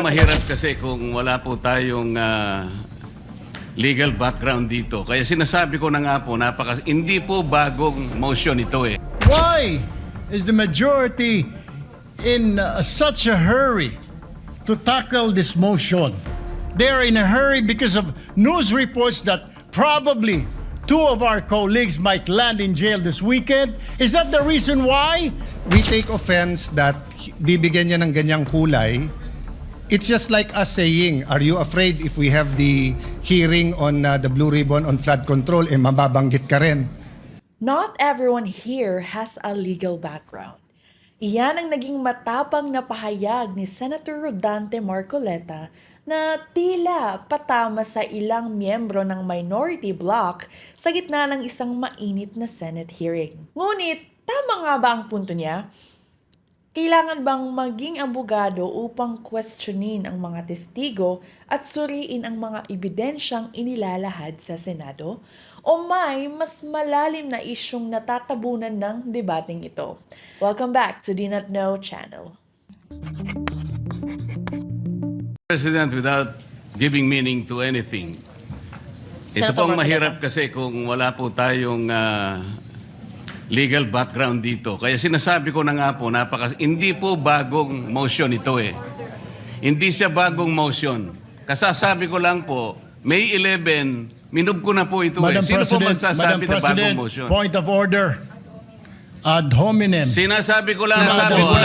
mahirap kasi kung wala po tayong legal background dito. Kaya sinasabi ko na nga po, hindi po bagong motion ito eh. Why is the majority in such a hurry to tackle this motion? They're in a hurry because of news reports that probably two of our colleagues might land in jail this weekend. Is that the reason why? We take offense that bibigyan niya ng ganyang kulay. It's just like us saying, are you afraid if we have the hearing on the Blue Ribbon on flood control, mababanggit ka rin? Not everyone here has a legal background. Iyan ang naging matapang na pahayag ni Senator Rodante Marcoleta na tila patama sa ilang miyembro ng minority bloc sa gitna ng isang mainit na Senate hearing. Ngunit, tama nga ba ang punto niya? Kailangan bang maging abogado upang questionin ang mga testigo at suriin ang mga ebidensyang inilalahad sa Senado? O may mas malalim na isyong natatabunan ng debating ito? Welcome back to Do Not Know channel. President, without giving meaning to anything, ito pong mahirap kasi kung wala po tayong legal background dito. Kaya sinasabi ko na nga po, hindi po bagong motion ito eh. Hindi siya bagong motion. Kasasabi ko lang po, May 11, minub ko na po ito eh. Sino po magsasabi na bagong motion? Point of order. Ad hominem. Sinasabi ko lang,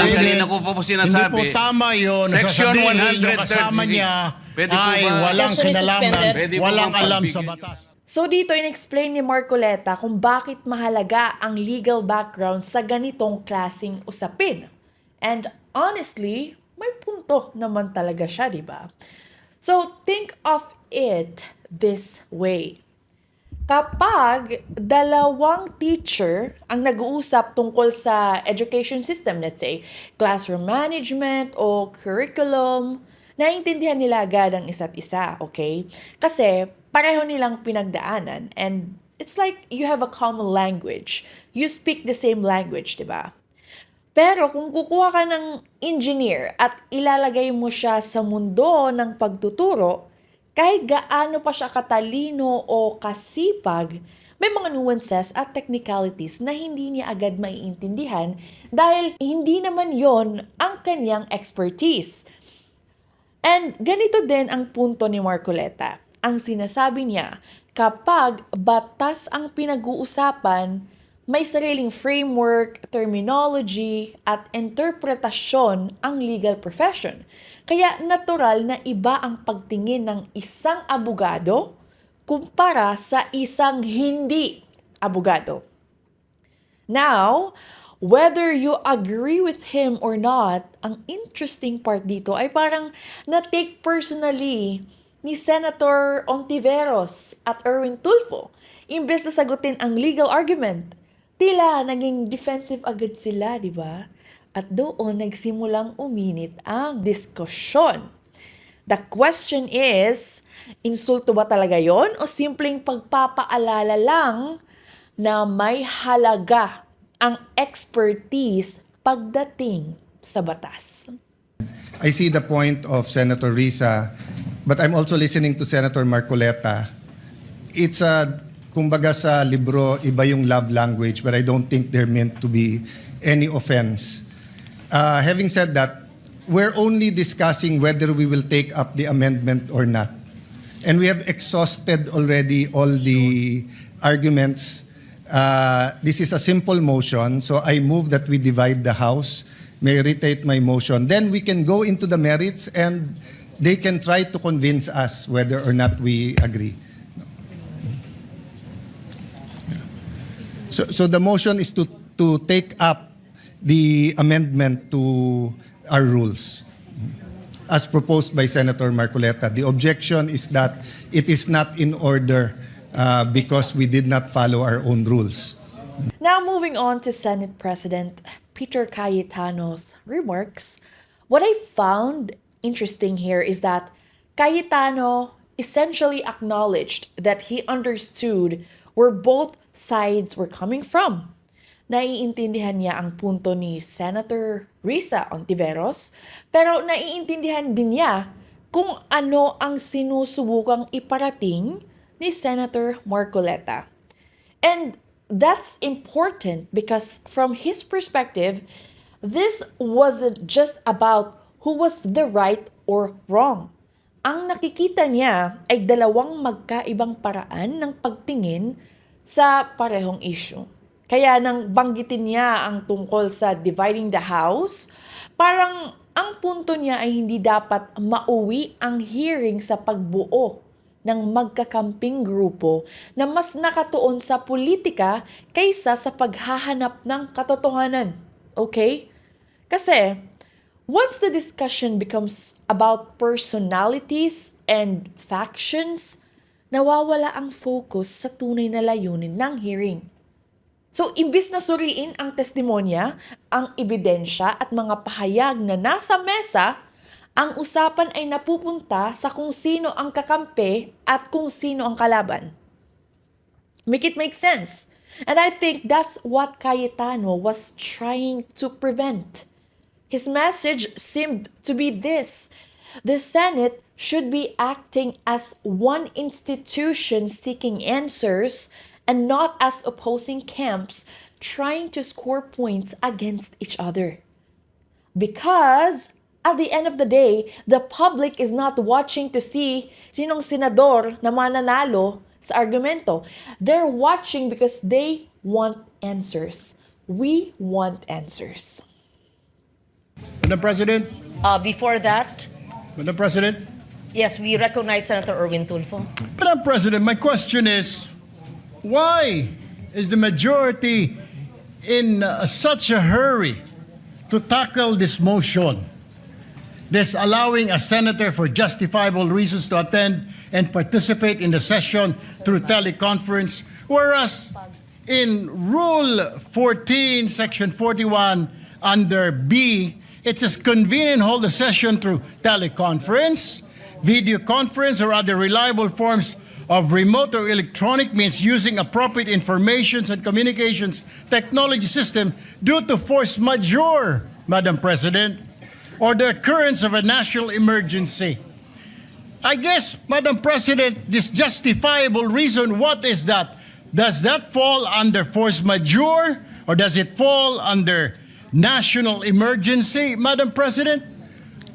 kanina ko po sinasabi. Hindi po tama yun. Section Sasabihin 136. yung kasama niya Pwede po ay ba? walang Session is kinalaman, suspended. walang alam sa pagbigyan batas. So dito in-explain ni Marcoleta kung bakit mahalaga ang legal background sa ganitong klaseng usapin. And honestly, may punto naman talaga siya, di ba? So think of it this way. Kapag dalawang teacher ang nag-uusap tungkol sa education system, let's say, classroom management o curriculum, naiintindihan nila agad ang isa't isa, okay? Kasi pareho nilang pinagdaanan and it's like you have a common language. You speak the same language, di ba? Pero kung kukuha ka ng engineer at ilalagay mo siya sa mundo ng pagtuturo, kahit gaano pa siya katalino o kasipag, may mga nuances at technicalities na hindi niya agad maiintindihan dahil hindi naman yon ang kanyang expertise. And ganito din ang punto ni Marcoleta. Ang sinasabi niya, kapag batas ang pinag-uusapan, may sariling framework, terminology, at interpretasyon ang legal profession. Kaya natural na iba ang pagtingin ng isang abogado kumpara sa isang hindi abogado. Now, whether you agree with him or not, ang interesting part dito ay parang na-take personally ni Senator Ontiveros at Erwin Tulfo. Imbes na sagutin ang legal argument, tila naging defensive agad sila, di ba? At doon nagsimulang uminit ang diskusyon. The question is, insulto ba talaga yon o simpleng pagpapaalala lang na may halaga ang expertise pagdating sa batas? I see the point of Senator Risa, but I'm also listening to Senator Marcoleta. It's kumbaga sa libro, iba yung love language, but I don't think they're meant to be any offense. Having said that, we're only discussing whether we will take up the amendment or not. And we have exhausted already all the arguments. This is a simple motion, so I move that we divide the House. May I reiterate my motion. Then we can go into the merits and they can try to convince us whether or not we agree. So the motion is to take up the amendment to our rules as proposed by Senator Marcoleta. The objection is that it is not in order because we did not follow our own rules. Now moving on to Senate President Peter Cayetano's remarks, what I found interesting here is that Cayetano essentially acknowledged that he understood where both sides were coming from. naiintindihan niya ang punto ni Senator Risa Ontiveros, pero naiintindihan din niya kung ano ang sinusubukang iparating ni Senator Marcoleta. And that's important because from his perspective, this wasn't just about who was the right or wrong. Ang nakikita niya ay dalawang magkaibang paraan ng pagtingin sa parehong issue. Kaya nang banggitin niya ang tungkol sa dividing the house, parang ang punto niya ay hindi dapat mauwi ang hearing sa pagbuo ng magkakamping grupo na mas nakatuon sa politika kaysa sa paghahanap ng katotohanan. Okay? Kasi, once the discussion becomes about personalities and factions, nawawala ang focus sa tunay na layunin ng hearing. So, imbis na suriin ang testimonya, ang ebidensya at mga pahayag na nasa mesa, ang usapan ay napupunta sa kung sino ang kakampi at kung sino ang kalaban. Make it make sense. And I think that's what Cayetano was trying to prevent. His message seemed to be this: the Senate should be acting as one institution seeking answers and not as opposing camps trying to score points against each other. Because at the end of the day, the public is not watching to see sinong senador na mananalo sa argumento. They're watching because they want answers. We want answers. Madam President, Before that, Madam President, yes, we recognize Senator Erwin Tulfo. Madam President, my question is, why is the majority in such a hurry to tackle this motion? This allowing a senator for justifiable reasons to attend and participate in the session through teleconference, whereas in Rule 14, Section 41, under B, it says convene and hold a session through teleconference, video conference, or other reliable forms of remote or electronic means using appropriate informations and communications technology system due to force majeure, Madam President, or the occurrence of a national emergency. I guess, Madam President, this justifiable reason, what is that? Does that fall under force majeure or does it fall under national emergency, Madam President?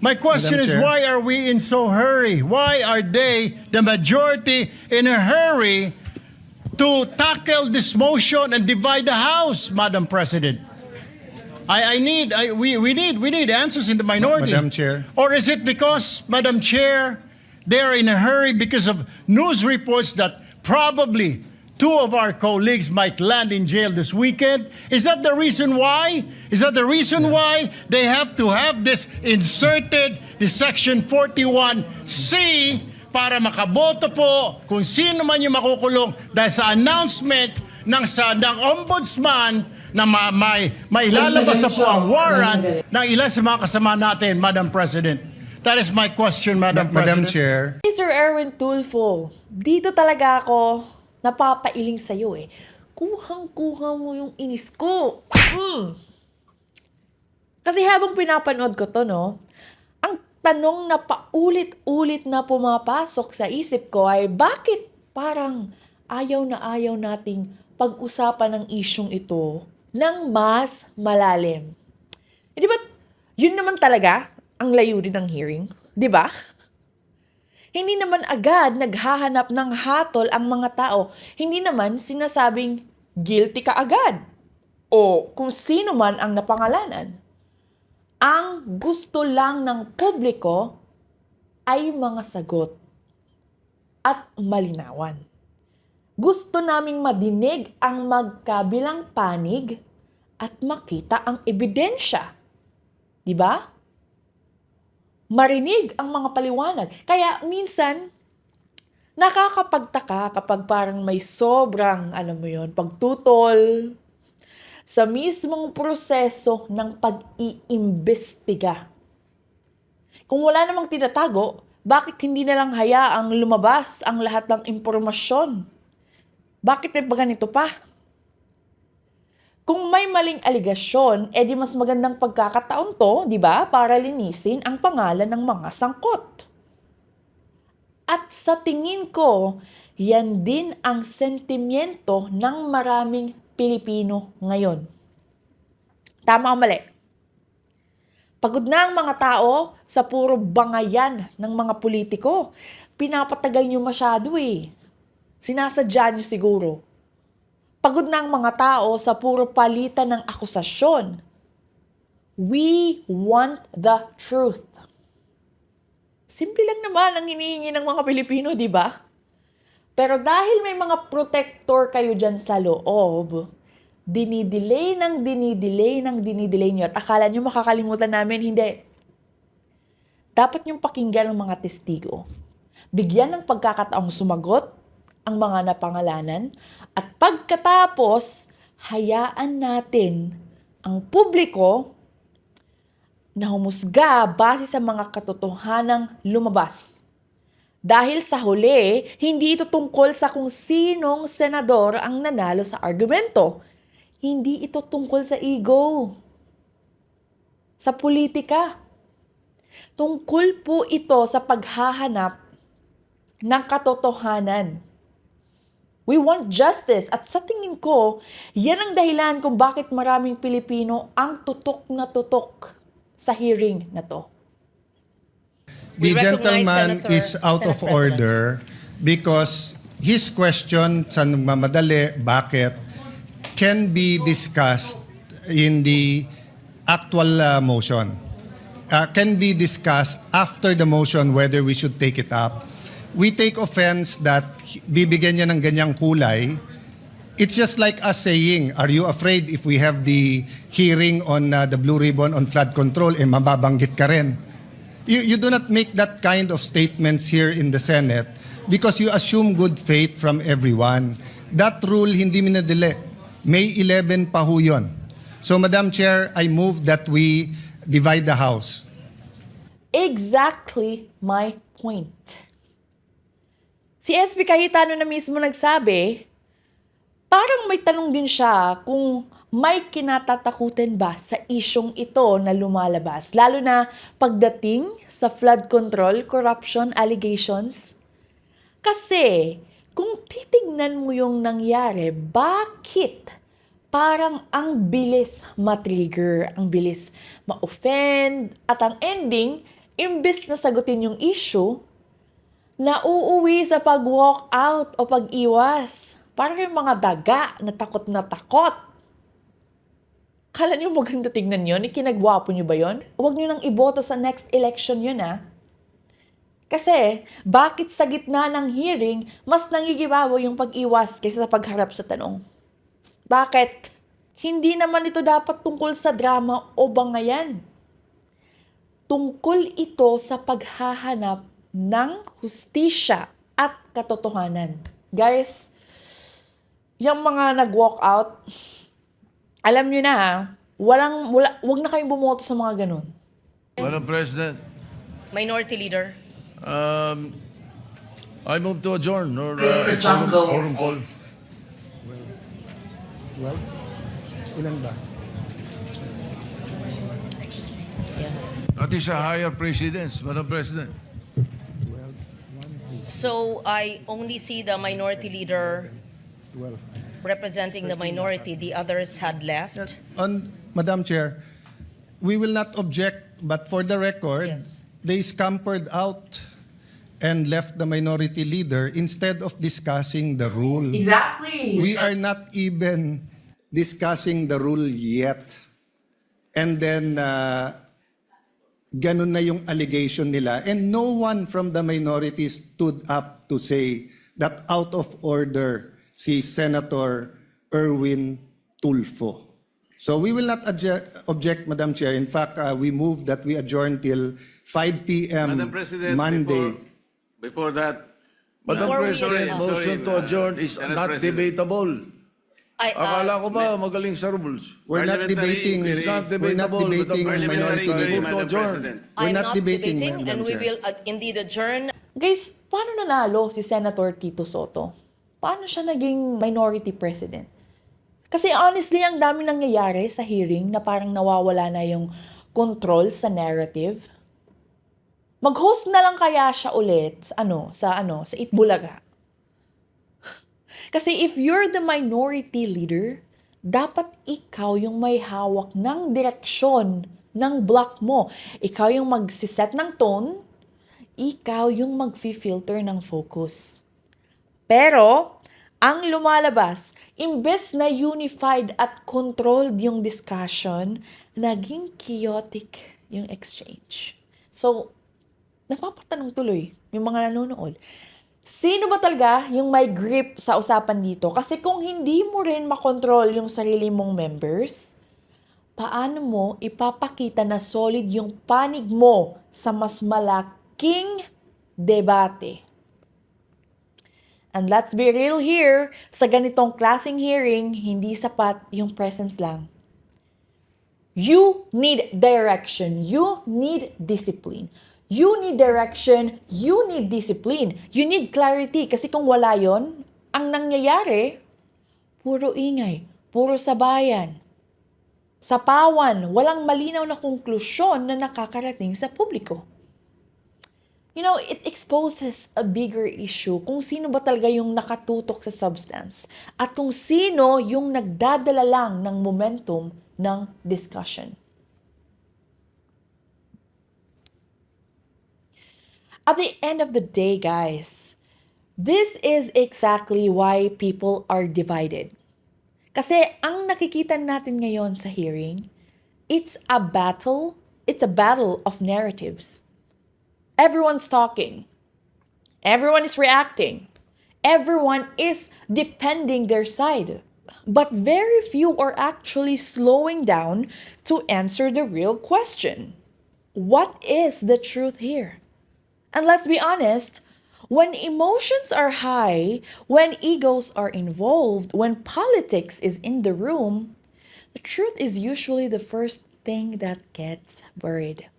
My question Madam is, Chair. why are we in so hurry? Why are they, the majority, in a hurry to tackle this motion and divide the House, Madam President? We need answers in the minority. Madam Chair. Or is it because, Madam Chair, they're in a hurry because of news reports that probably two of our colleagues might land in jail this weekend? Is that the reason why? Is that the reason why they have to have this inserted, the Section 41C, para makaboto po kung sino man yung makukulong dahil sa announcement ng ombudsman na may lalabas na po ang warrant ng ilan sa mga kasama natin, Madam President. That is my question, Madam Madam President. Chair, Mr. Erwin Tulfo, dito talaga ako napapailing sa'yo eh. Kuhang-kuha mo yung inis ko. Kasi habang pinapanood ko to, no, ang tanong na paulit-ulit na pumapasok sa isip ko ay bakit parang ayaw nating pag-usapan ng isyong ito ng mas malalim. Eh, di ba, yun naman talaga ang layunin ng hearing? Di ba? Hindi naman agad naghahanap ng hatol ang mga tao. Hindi naman sinasabing guilty ka agad. O kung sino man ang napangalanan. Ang gusto lang ng publiko ay mga sagot at malinawan. Gusto naming madinig ang magkabilang panig at makita ang ebidensya. Di ba? Marinig ang mga paliwanag. Kaya minsan, nakakapagtaka kapag parang may sobrang, alam mo yon, pagtutol sa mismong proseso ng pag-iimbestiga. Kung wala namang tinatago, bakit hindi na lang hayaang lumabas ang lahat ng impormasyon? Bakit may paganito pa? Kung may maling aligasyon, edi mas magandang pagkakataon to, di ba, para linisin ang pangalan ng mga sangkot. At sa tingin ko, yan din ang sentimiento ng maraming Pilipino ngayon. Tama o mali? Pagod na ang mga tao sa puro bangayan ng mga politiko. Pinapatagal nyo masyado eh. Sinasadya nyo siguro. Pagod na ang mga tao sa puro palitan ng akusasyon. We want the truth. Simple lang naman ang hinihingi ng mga Pilipino, di ba? Pero dahil may mga protector kayo dyan sa loob, dinidelay nyo at akala nyo makakalimutan namin, hindi. Dapat nyong pakinggan ang mga testigo. Bigyan ng pagkakataong sumagot ang mga napangalanan at pagkatapos, hayaan natin ang publiko na humusga base sa mga katotohanang lumabas. Dahil sa huli, hindi ito tungkol sa kung sinong senador ang nanalo sa argumento. Hindi ito tungkol sa ego. Sa politika. Tungkol po ito sa paghahanap ng katotohanan. We want justice. At sa tingin ko, yan ang dahilan kung bakit maraming Pilipino ang tutok na tutok sa hearing na to. The We recognize gentleman Senator- is out Senate of President. order because his question sa nagmamadali, bakit, can be discussed in the actual motion. Can be discussed after the motion whether we should take it up. We take offense that bibigyan niya ng ganyang kulay. It's just like us saying, are you afraid if we have the hearing on the Blue Ribbon on flood control, mababanggit ka rin? You do not make that kind of statements here in the Senate because you assume good faith from everyone. That rule hindi minadali. May 11 pa ho yun. So, Madam Chair, I move that we divide the House. Exactly my point. Si SB Cayetano na mismo nagsabi, parang may tanong din siya kung may kinatatakutin ba sa isyong ito na lumalabas, lalo na pagdating sa flood control, corruption allegations. Kasi, kung titignan mo yung nangyari, bakit parang ang bilis matrigger, ang bilis ma-offend, at ang ending, imbes na sagutin yung issue, nauuwi sa pag-walk out o pag-iwas. Parang yung mga daga na takot na takot. Kala nyo maganda tignan yun? Ikinagwapo nyo ba yun? Huwag nyo nang iboto sa next election yun, ah. Kasi, bakit sa gitna ng hearing, mas nangigibabaw yung pag-iwas kaysa sa pagharap sa tanong? Bakit? Hindi naman ito dapat tungkol sa drama o bangayan. Tungkol ito sa paghahanap ng hustisya at katotohanan. Guys, yung mga nag-walk out, alam nyo na ha, wag na kayong bumoto sa mga ganun. Madam President, Minority Leader. I move to adjourn or This is a jungle. quorum call. That is a higher precedence, Madam President. So I only see the Minority Leader representing the minority. The others had left. On Madam Chair, we will not object, but for the record, Yes. they scampered out and left the minority leader instead of discussing the rule. Exactly. We are not even discussing the rule yet. And then, ganun na yung allegation nila. And no one from the minority stood up to say that out of order si Senator Erwin Tulfo. So we will not object, Madam Chair. In fact, we move that we adjourn till 5 p.m. Madam President, Monday. before that, Madam Before we President, adjourn. motion to adjourn is Senate not President. debatable. Akala ko ba magaling sa rules? We're not Parliamentary debating. inquiry. It's not We're not debatable, debating Madam minority Parliamentary President. inquiry, report. Move to Madam adjourn. President. We're I'm not debating, and Madam we Chair. will indeed adjourn. Guys, paano nanalo si Senator Tito Soto? Paano siya naging minority president? Kasi honestly, ang dami nangyayari sa hearing na parang nawawala na yung control sa narrative. Mag-host na lang kaya siya ulit sa Itbulaga. Kasi if you're the minority leader, dapat ikaw yung may hawak ng direksyon ng block mo. Ikaw yung magsiset ng tone, ikaw yung mag-filter ng focus. Pero, ang lumalabas, imbes na unified at controlled yung discussion, naging chaotic yung exchange. So, napapatanong tuloy yung mga nanonood. Sino ba talaga yung may grip sa usapan dito? Kasi kung hindi mo rin makontrol yung sarili mong members, paano mo ipapakita na solid yung panig mo sa mas malaking debate? And let's be real here, sa ganitong klaseng hearing, hindi sapat yung presence lang. You need direction. You need discipline. You need direction. You need discipline. You need clarity. Kasi kung wala yon, ang nangyayari, puro ingay, puro sabayan, sapawan, walang malinaw na konklusyon na nakakarating sa publiko. You know, it exposes a bigger issue kung sino ba talaga yung nakatutok sa substance at kung sino yung nagdadala lang ng momentum ng discussion. At the end of the day, guys, this is exactly why people are divided. Kasi ang nakikita natin ngayon sa hearing, it's a battle of narratives. Everyone's talking. Everyone is reacting. Everyone is defending their side. But very few are actually slowing down to answer the real question. What is the truth here? And let's be honest, when emotions are high, when egos are involved, when politics is in the room, the truth is usually the first thing that gets buried.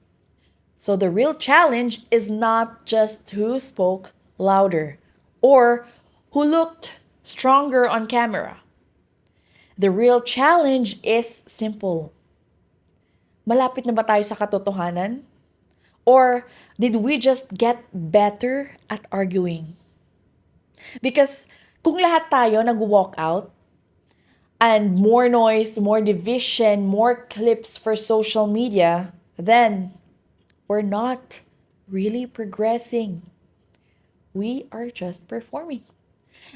So the real challenge is not just who spoke louder or who looked stronger on camera. The real challenge is simple. Malapit na ba tayo sa katotohanan? Or did we just get better at arguing? Because kung lahat tayo nag-walk out and more noise, more division, more clips for social media, then we're not really progressing. We are just performing.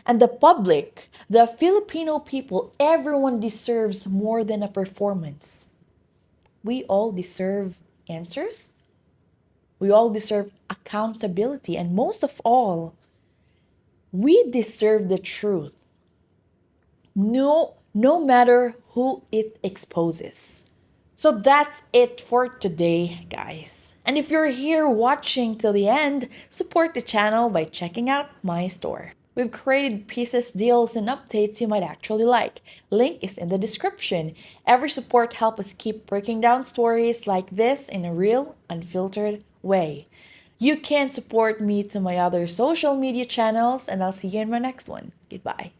And the public, the Filipino people, everyone deserves more than a performance. We all deserve answers. We all deserve accountability. And most of all, we deserve the truth. No matter who it exposes. So that's it for today, guys. And if you're here watching till the end, support the channel by checking out my store. We've created pieces, deals, and updates you might actually like. Link is in the description. Every support helps us keep breaking down stories like this in a real, unfiltered way. You can support me to my other social media channels, and I'll see you in my next one. Goodbye.